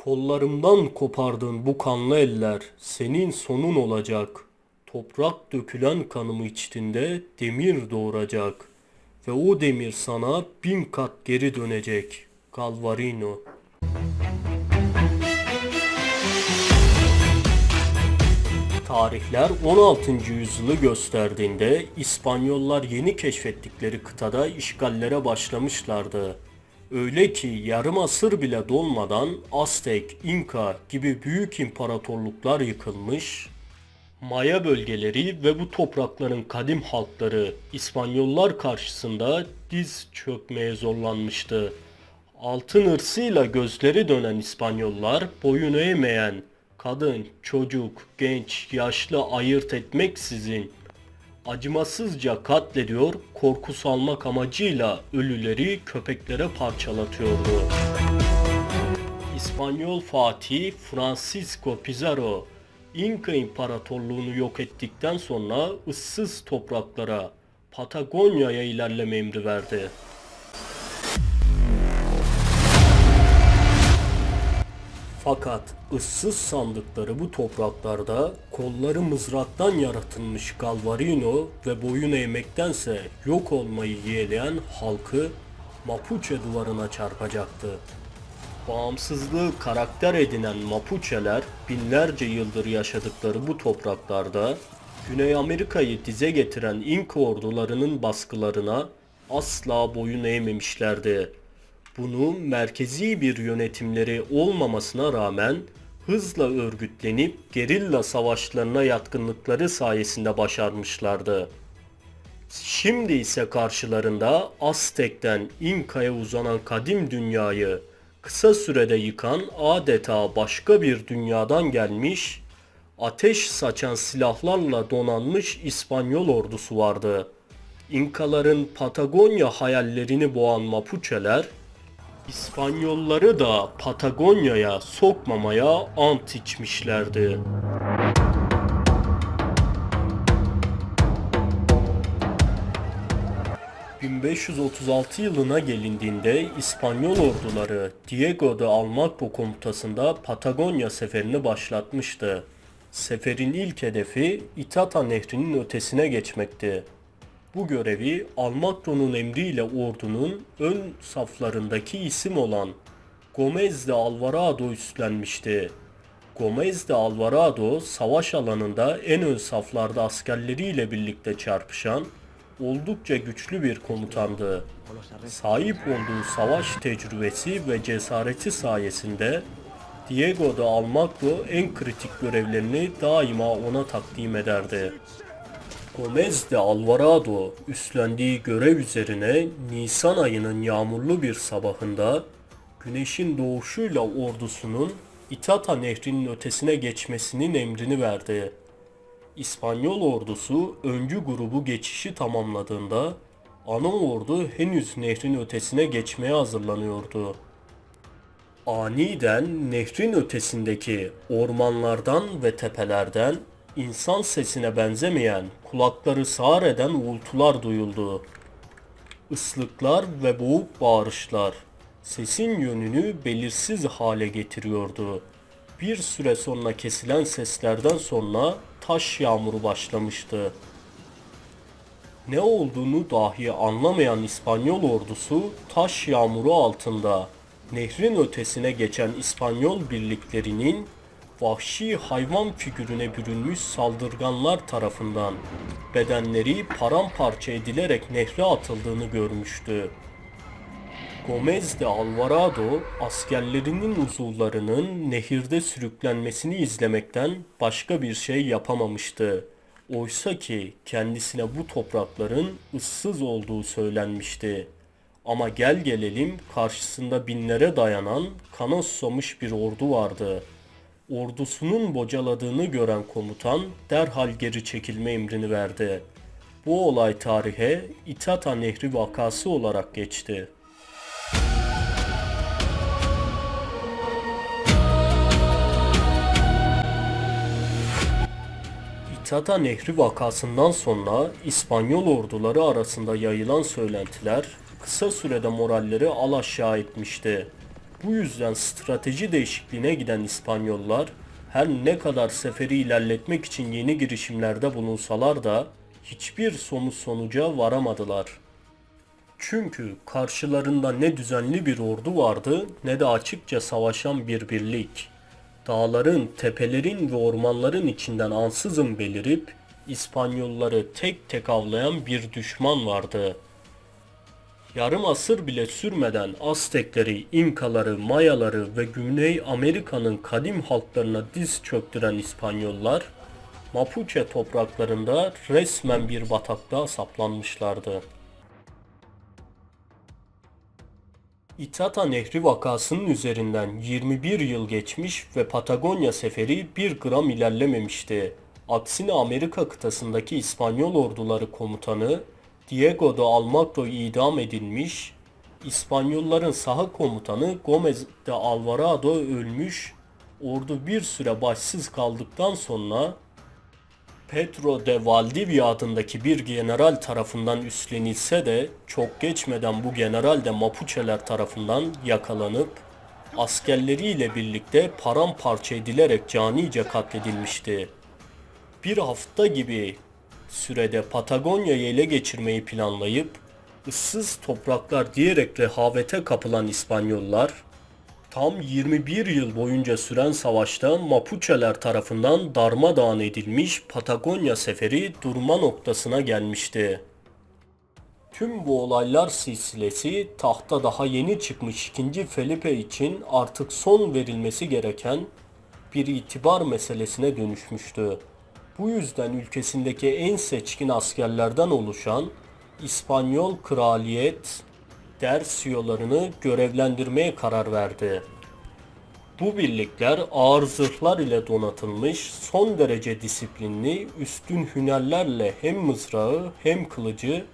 Kollarımdan kopardığın bu kanlı eller senin sonun olacak. Toprak dökülen kanımı içtiğinde demir doğuracak. Ve o demir sana 1000 kat geri dönecek. Galvarino. Tarihler 16. yüzyılı gösterdiğinde İspanyollar yeni keşfettikleri kıtada işgallere başlamışlardı. Öyle ki yarım asır bile dolmadan Aztek, İnka gibi büyük imparatorluklar yıkılmış, Maya bölgeleri ve bu toprakların kadim halkları İspanyollar karşısında diz çökmeye zorlanmıştı. Altın hırsıyla gözleri dönen İspanyollar boyun eğmeyen, kadın, çocuk, genç, yaşlı ayırt etmeksizin acımasızca katlediyor, korku salmak amacıyla ölüleri köpeklere parçalatıyordu. İspanyol Fatih Francisco Pizarro, İnka İmparatorluğunu yok ettikten sonra ıssız topraklara, Patagonya'ya ilerleme emri verdi. Fakat ıssız sandıkları bu topraklarda kolları mızraktan yaratılmış Galvarino ve boyun eğmektense yok olmayı yeğleyen halkı Mapuche duvarına çarpacaktı. Bağımsızlığı karakter edinen Mapuche'ler binlerce yıldır yaşadıkları bu topraklarda Güney Amerika'yı dize getiren İnka ordularının baskılarına asla boyun eğmemişlerdi. Bunu merkezi bir yönetimleri olmamasına rağmen hızla örgütlenip gerilla savaşlarına yatkınlıkları sayesinde başarmışlardı. Şimdi ise karşılarında Aztek'ten İnka'ya uzanan kadim dünyayı kısa sürede yıkan adeta başka bir dünyadan gelmiş, ateş saçan silahlarla donanmış İspanyol ordusu vardı. İnkaların Patagonya hayallerini boğan Mapuche'ler, İspanyolları da Patagonya'ya sokmamaya ant içmişlerdi. 1536 yılına gelindiğinde İspanyol orduları Diego de Almagro komutasında Patagonya seferini başlatmıştı. Seferin ilk hedefi Itata Nehri'nin ötesine geçmekti. Bu görevi Almagro'nun emriyle ordunun ön saflarındaki isim olan Gómez de Alvarado üstlenmişti. Gómez de Alvarado savaş alanında en ön saflarda askerleriyle birlikte çarpışan oldukça güçlü bir komutandı. Sahip olduğu savaş tecrübesi ve cesareti sayesinde Diego de Almagro en kritik görevlerini daima ona takdim ederdi. Gómez de Alvarado üstlendiği görev üzerine Nisan ayının yağmurlu bir sabahında güneşin doğuşuyla ordusunun Itata Nehri'nin ötesine geçmesinin emrini verdi. İspanyol ordusu öncü grubu geçişi tamamladığında ana ordu henüz nehrin ötesine geçmeye hazırlanıyordu. Aniden nehrin ötesindeki ormanlardan ve tepelerden insan sesine benzemeyen, kulakları sağır eden uğultular duyuldu. Islıklar ve boğuk bağırışlar sesin yönünü belirsiz hale getiriyordu. Bir süre sonra kesilen seslerden sonra taş yağmuru başlamıştı. Ne olduğunu dahi anlamayan İspanyol ordusu taş yağmuru altında nehrin ötesine geçen İspanyol birliklerinin vahşi hayvan figürüne bürünmüş saldırganlar tarafından bedenleri paramparça edilerek nehre atıldığını görmüştü. Gómez de Alvarado askerlerinin uzuvlarının nehirde sürüklenmesini izlemekten başka bir şey yapamamıştı. Oysa ki kendisine bu toprakların ıssız olduğu söylenmişti. Ama gel gelelim karşısında binlere dayanan kana susamış bir ordu vardı. Ordusunun bocaladığını gören komutan derhal geri çekilme emrini verdi. Bu olay tarihe Itata Nehri vakası olarak geçti. Itata Nehri vakasından sonra İspanyol orduları arasında yayılan söylentiler kısa sürede moralleri alaşağı etmişti. Bu yüzden strateji değişikliğine giden İspanyollar her ne kadar seferi ilerletmek için yeni girişimlerde bulunsalar da hiçbir somut sonuca varamadılar. Çünkü karşılarında ne düzenli bir ordu vardı ne de açıkça savaşan bir birlik. Dağların, tepelerin ve ormanların içinden ansızın belirip İspanyolları tek tek avlayan bir düşman vardı. Yarım asır bile sürmeden Aztekleri, İnkaları, Mayaları ve Güney Amerika'nın kadim halklarına diz çöktüren İspanyollar, Mapuche topraklarında resmen bir bataklığa saplanmışlardı. Itata Nehri vakasının üzerinden 21 yıl geçmiş ve Patagonya seferi bir gram ilerlememişti. Aksine Amerika kıtasındaki İspanyol orduları komutanı Diego de Almagro idam edilmiş, İspanyolların saha komutanı Gomez de Alvarado ölmüş, ordu bir süre başsız kaldıktan sonra Pedro de Valdivia adındaki bir general tarafından üstlenilse de çok geçmeden bu general de Mapucheler tarafından yakalanıp askerleriyle birlikte paramparça edilerek canice katledilmişti. Bir hafta gibi sürede Patagonya'yı ele geçirmeyi planlayıp ıssız topraklar diyerek rehavete kapılan İspanyollar, tam 21 yıl boyunca süren savaşta Mapucheler tarafından darmadağın edilmiş Patagonya seferi durma noktasına gelmişti. Tüm bu olaylar silsilesi tahta daha yeni çıkmış 2. Felipe için artık son verilmesi gereken bir itibar meselesine dönüşmüştü. Bu yüzden ülkesindeki en seçkin askerlerden oluşan İspanyol kraliyet dersiyolarını görevlendirmeye karar verdi. Bu birlikler ağır zırhlar ile donatılmış, son derece disiplinli, üstün hünerlerle hem mızrağı hem kılıcı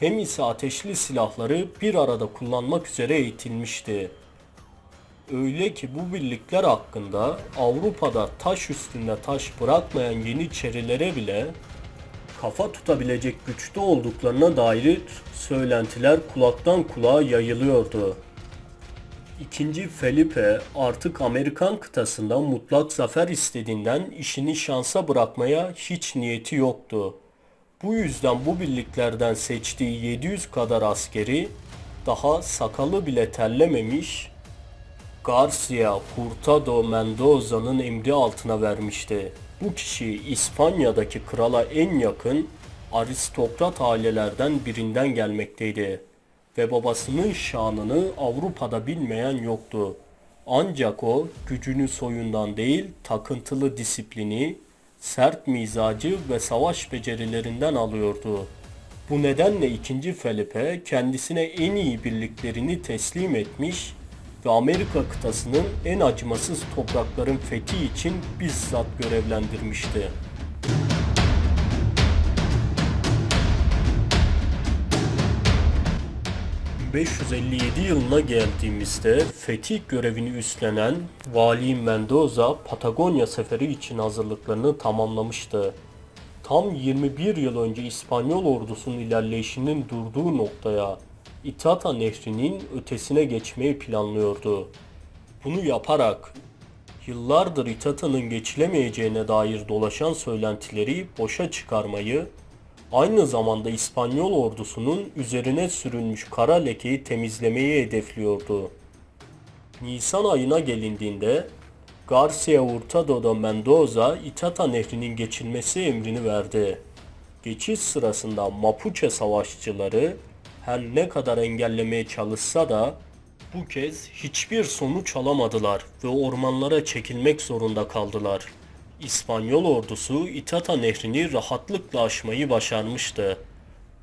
hem ise ateşli silahları bir arada kullanmak üzere eğitilmişti. Öyle ki bu birlikler hakkında Avrupa'da taş üstünde taş bırakmayan Yeniçerilere bile kafa tutabilecek güçte olduklarına dair söylentiler kulaktan kulağa yayılıyordu. İkinci Felipe artık Amerikan kıtasında mutlak zafer istediğinden işini şansa bırakmaya hiç niyeti yoktu. Bu yüzden bu birliklerden seçtiği 700 kadar askeri daha sakalı bile terlememiş Garcia Hurtado Mendoza'nın emri altına vermişti. Bu kişi İspanya'daki krala en yakın aristokrat ailelerden birinden gelmekteydi ve babasının şanını Avrupa'da bilmeyen yoktu. Ancak o gücünü soyundan değil takıntılı disiplini, sert mizacı ve savaş becerilerinden alıyordu. Bu nedenle 2. Felipe kendisine en iyi birliklerini teslim etmiş ve Amerika kıtasının en acımasız toprakların fethi için bizzat görevlendirmişti. 1557 yılına geldiğimizde fetih görevini üstlenen Vali Mendoza Patagonya seferi için hazırlıklarını tamamlamıştı. Tam 21 yıl önce İspanyol ordusunun ilerleyişinin durduğu noktaya Itata Nehri'nin ötesine geçmeyi planlıyordu. Bunu yaparak yıllardır Itata'nın geçilemeyeceğine dair dolaşan söylentileri boşa çıkarmayı, aynı zamanda İspanyol ordusunun üzerine sürülmüş kara lekeyi temizlemeyi hedefliyordu. Nisan ayına gelindiğinde Garcia Hurtado de Mendoza Itata Nehri'nin geçilmesi emrini verdi. Geçiş sırasında Mapuche savaşçıları her ne kadar engellemeye çalışsa da bu kez hiçbir sonuç alamadılar ve ormanlara çekilmek zorunda kaldılar. İspanyol ordusu Itata Nehri'ni rahatlıkla aşmayı başarmıştı.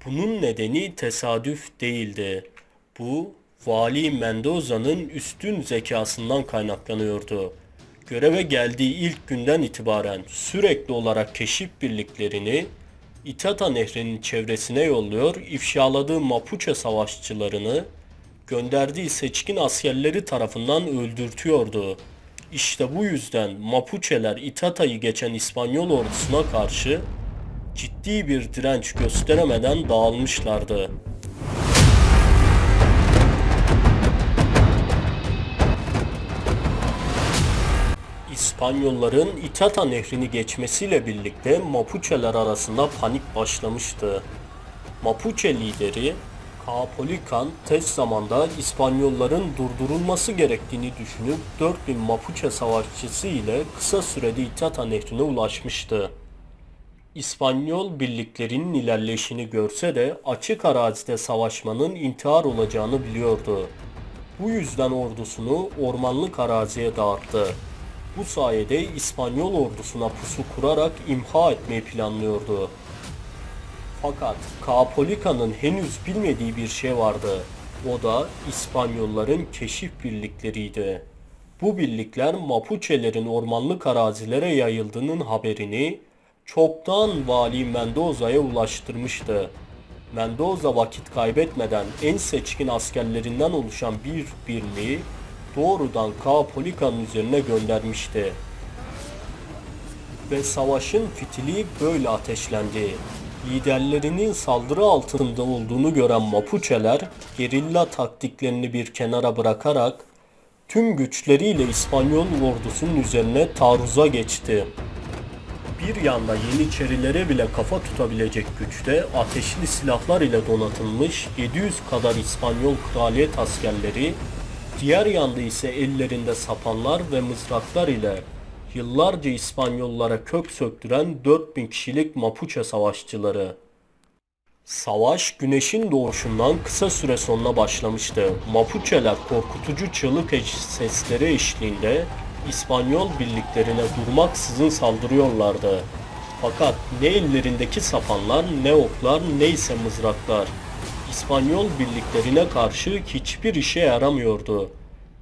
Bunun nedeni tesadüf değildi. Bu, Vali Mendoza'nın üstün zekasından kaynaklanıyordu. Göreve geldiği ilk günden itibaren sürekli olarak keşif birliklerini Itata Nehri'nin çevresine yolluyor, ifşaladığı Mapuche savaşçılarını gönderdiği seçkin askerleri tarafından öldürtüyordu. İşte bu yüzden Mapucheler Itata'yı geçen İspanyol ordusuna karşı ciddi bir direnç gösteremeden dağılmışlardı. İspanyolların Itata Nehri'ni geçmesiyle birlikte Mapuche'ler arasında panik başlamıştı. Mapuche lideri Caupolicán tez zamanda İspanyolların durdurulması gerektiğini düşünüp 4000 Mapuche savaşçısı ile kısa sürede Itata Nehri'ne ulaşmıştı. İspanyol birliklerinin ilerleyişini görse de açık arazide savaşmanın intihar olacağını biliyordu. Bu yüzden ordusunu ormanlık araziye dağıttı. Bu sayede İspanyol ordusuna pusu kurarak imha etmeyi planlıyordu. Fakat Caupolicán'ın henüz bilmediği bir şey vardı. O da İspanyolların keşif birlikleriydi. Bu birlikler Mapuche'lerin ormanlık arazilere yayıldığının haberini çoktan Vali Mendoza'ya ulaştırmıştı. Mendoza vakit kaybetmeden en seçkin askerlerinden oluşan bir birliği doğrudan Caupolicán'ın üzerine göndermişti. Ve savaşın fitili böyle ateşlendi. Liderlerinin saldırı altında olduğunu gören Mapuche'ler gerilla taktiklerini bir kenara bırakarak tüm güçleriyle İspanyol ordusunun üzerine taarruza geçti. Bir yanda Yeniçerilere bile kafa tutabilecek güçte ateşli silahlar ile donatılmış 700 kadar İspanyol kraliyet askerleri, diğer yanda ise ellerinde sapanlar ve mızraklar ile yıllarca İspanyollara kök söktüren 4000 kişilik Mapuche savaşçıları. Savaş güneşin doğuşundan kısa süre sonra başlamıştı. Mapuche'ler korkutucu çığlık sesleri eşliğinde İspanyol birliklerine durmaksızın saldırıyorlardı. Fakat ne ellerindeki sapanlar, ne oklar, ne ise mızraklar İspanyol birliklerine karşı hiçbir işe yaramıyordu.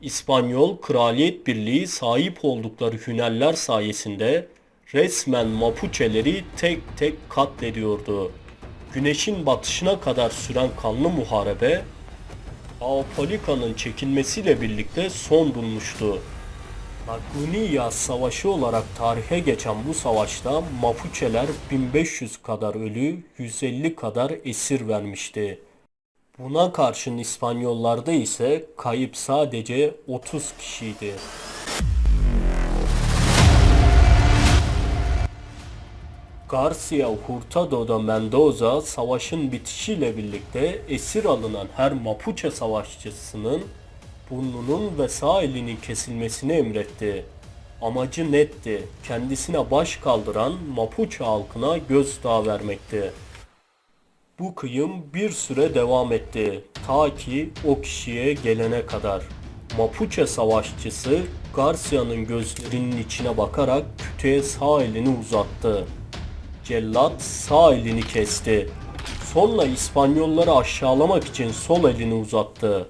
İspanyol Kraliyet Birliği sahip oldukları hünerler sayesinde resmen Mapuche'leri tek tek katlediyordu. Güneşin batışına kadar süren kanlı muharebe, Caupolicán'ın çekilmesiyle birlikte son bulmuştu. Lagunilla Savaşı olarak tarihe geçen bu savaşta Mapuche'ler 1500 kadar ölü, 150 kadar esir vermişti. Buna karşın İspanyollarda ise kayıp sadece 30 kişiydi. García Hurtado de Mendoza savaşın bitişiyle birlikte esir alınan her Mapuche savaşçısının burnunun ve sağ elinin kesilmesini emretti. Amacı netti, kendisine baş kaldıran Mapuche halkına gözdağı vermekti. Bu kıyım bir süre devam etti, ta ki o kişiye gelene kadar. Mapuche savaşçısı Garcia'nın gözlerinin içine bakarak kütüğe sağ elini uzattı. Cellat sağ elini kesti. Sonra İspanyolları aşağılamak için sol elini uzattı.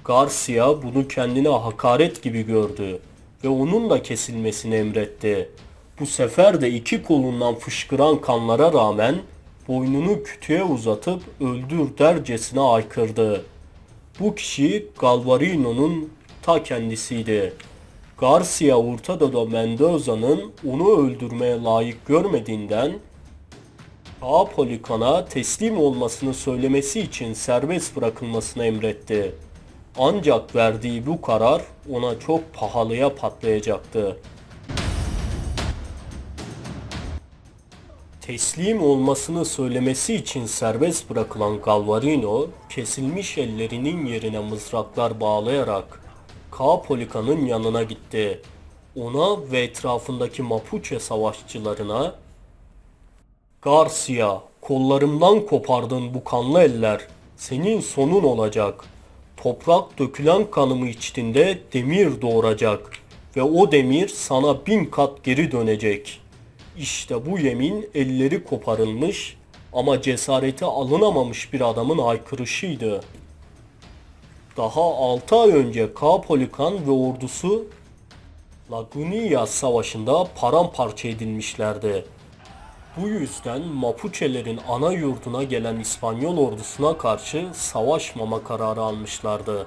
Garcia bunu kendine hakaret gibi gördü ve onun da kesilmesini emretti. Bu sefer de iki kolundan fışkıran kanlara rağmen boynunu kütüğe uzatıp öldür dercesine haykırdı. Bu kişi Galvarino'nun ta kendisiydi. García Hurtado de Mendoza'nın onu öldürmeye layık görmediğinden Caupolicán'a teslim olmasını söylemesi için serbest bırakılmasını emretti. Ancak verdiği bu karar ona çok pahalıya patlayacaktı. Teslim olmasını söylemesi için serbest bırakılan Galvarino, kesilmiş ellerinin yerine mızraklar bağlayarak Caupolicán'ın yanına gitti. Ona ve etrafındaki Mapuche savaşçılarına "Garcia, kollarımdan kopardığın bu kanlı eller senin sonun olacak. Toprak dökülen kanımı içtiğinde demir doğuracak ve o demir sana 1000 kat geri dönecek." İşte bu yemin elleri koparılmış ama cesareti alınamamış bir adamın haykırışıydı. Daha 6 ay önce Caupolicán ve ordusu Lagunilla Savaşı'nda paramparça edilmişlerdi. Bu yüzden Mapuche'lerin ana yurduna gelen İspanyol ordusuna karşı savaşmama kararı almışlardı.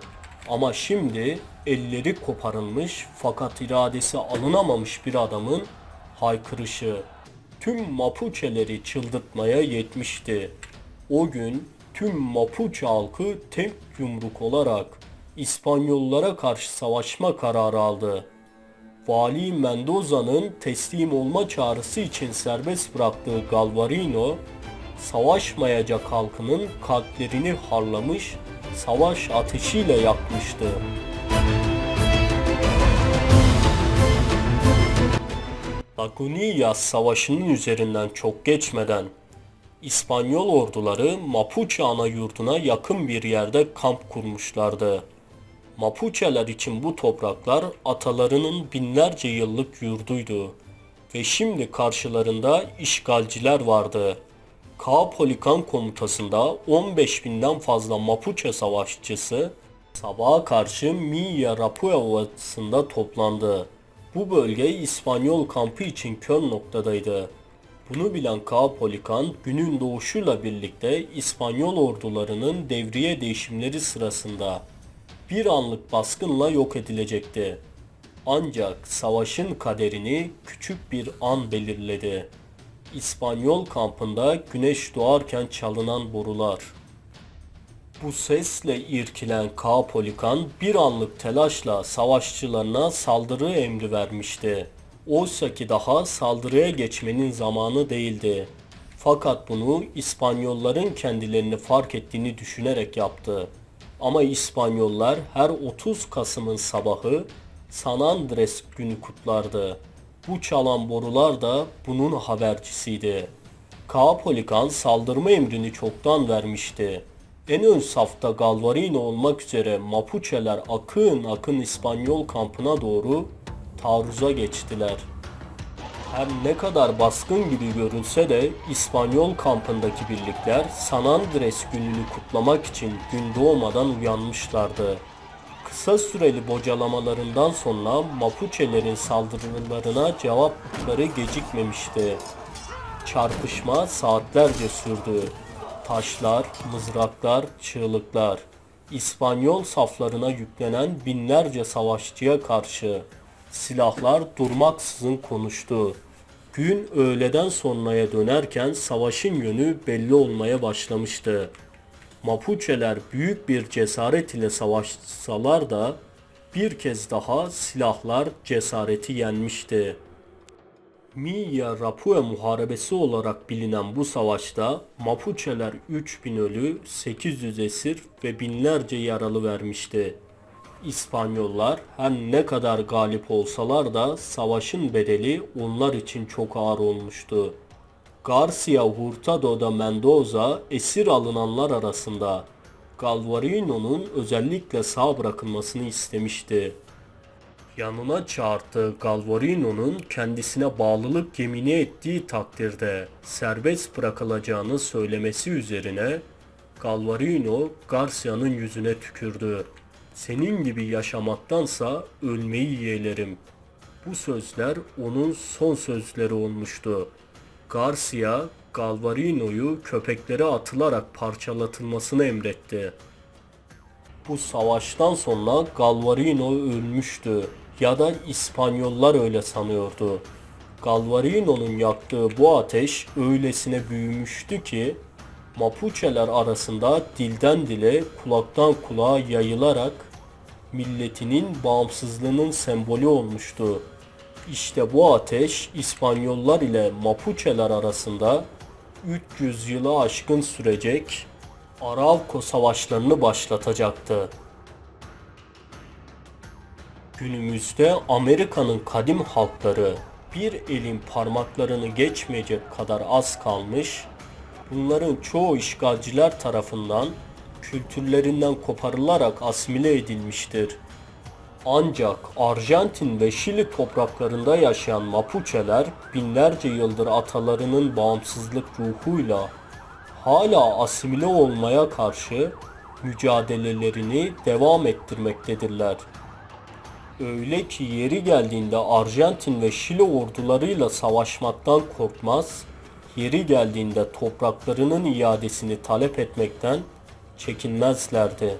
Ama şimdi elleri koparılmış fakat iradesi alınamamış bir adamın haykırışı tüm Mapuche'leri çıldırtmaya yetmişti. O gün tüm Mapuche halkı tek yumruk olarak İspanyollara karşı savaşma kararı aldı. Vali Mendoza'nın teslim olma çağrısı için serbest bıraktığı Galvarino, savaşmayacak halkının kalplerini harlamış, savaş ateşiyle yakmıştı. Lagunillas Savaşı'nın üzerinden çok geçmeden İspanyol orduları Mapuche ana yurduna yakın bir yerde kamp kurmuşlardı. Mapuche'ler için bu topraklar atalarının binlerce yıllık yurduydu ve şimdi karşılarında işgalciler vardı. Caupolicán komutasında 15.000'den fazla Mapuche savaşçısı sabaha karşı Milla Rapua Ovası'nda toplandı. Bu bölge İspanyol kampı için kör noktadaydı. Bunu bilen Caupolicán günün doğuşuyla birlikte İspanyol ordularının devriye değişimleri sırasında bir anlık baskınla yok edilecekti. Ancak savaşın kaderini küçük bir an belirledi. İspanyol kampında güneş doğarken çalınan borular. Bu sesle irkilen Caupolicán bir anlık telaşla savaşçılarına saldırı emri vermişti. Oysa ki daha saldırıya geçmenin zamanı değildi. Fakat bunu İspanyolların kendilerini fark ettiğini düşünerek yaptı. Ama İspanyollar her 30 Kasım'ın sabahı San Andres günü kutlardı. Bu çalan borular da bunun habercisiydi. Caupolicán saldırma emrini çoktan vermişti. En ön safta Galvarino olmak üzere Mapuche'ler akın akın İspanyol kampına doğru taarruza geçtiler. Her ne kadar baskın gibi görünse de İspanyol kampındaki birlikler San Andres gününü kutlamak için gün doğmadan uyanmışlardı. Kısa süreli bocalamalarından sonra Mapuche'lerin saldırılarına cevapları gecikmemişti. Çarpışma saatlerce sürdü. Taşlar, mızraklar, çığlıklar. İspanyol saflarına yüklenen binlerce savaşçıya karşı silahlar durmaksızın konuştu. Gün öğleden sonraya dönerken savaşın yönü belli olmaya başlamıştı. Mapuche'ler büyük bir cesaret ile savaşsalar da bir kez daha silahlar cesareti yenmişti. Milla Rapua Muharebesi olarak bilinen bu savaşta Mapuche'ler 3000 ölü, 800 esir ve binlerce yaralı vermişti. İspanyollar her ne kadar galip olsalar da savaşın bedeli onlar için çok ağır olmuştu. Garcia Hurtado da Mendoza esir alınanlar arasında. Galvarino'nun özellikle sağ bırakılmasını istemişti. Yanına çağırdığı Galvarino'nun kendisine bağlılık yemini ettiği takdirde serbest bırakılacağını söylemesi üzerine Galvarino Garcia'nın yüzüne tükürdü. "Senin gibi yaşamaktansa ölmeyi yeğlerim." Bu sözler onun son sözleri olmuştu. Garcia, Galvarino'yu köpeklere atılarak parçalatılmasını emretti. Bu savaştan sonra Galvarino ölmüştü ya da İspanyollar öyle sanıyordu. Galvarino'nun yaktığı bu ateş öylesine büyümüştü ki Mapuche'ler arasında dilden dile, kulaktan kulağa yayılarak milletinin bağımsızlığının sembolü olmuştu. İşte bu ateş İspanyollar ile Mapuche'ler arasında 300 yılı aşkın sürecek Arauco savaşlarını başlatacaktı. Günümüzde Amerika'nın kadim halkları bir elin parmaklarını geçmeyecek kadar az kalmış, bunların çoğu işgalciler tarafından kültürlerinden koparılarak asimile edilmiştir. Ancak Arjantin ve Şili topraklarında yaşayan Mapuche'ler binlerce yıldır atalarının bağımsızlık ruhuyla hala asimile olmaya karşı mücadelelerini devam ettirmektedirler. Öyle ki yeri geldiğinde Arjantin ve Şili ordularıyla savaşmaktan korkmaz, yeri geldiğinde topraklarının iadesini talep etmekten çekinmezlerdi.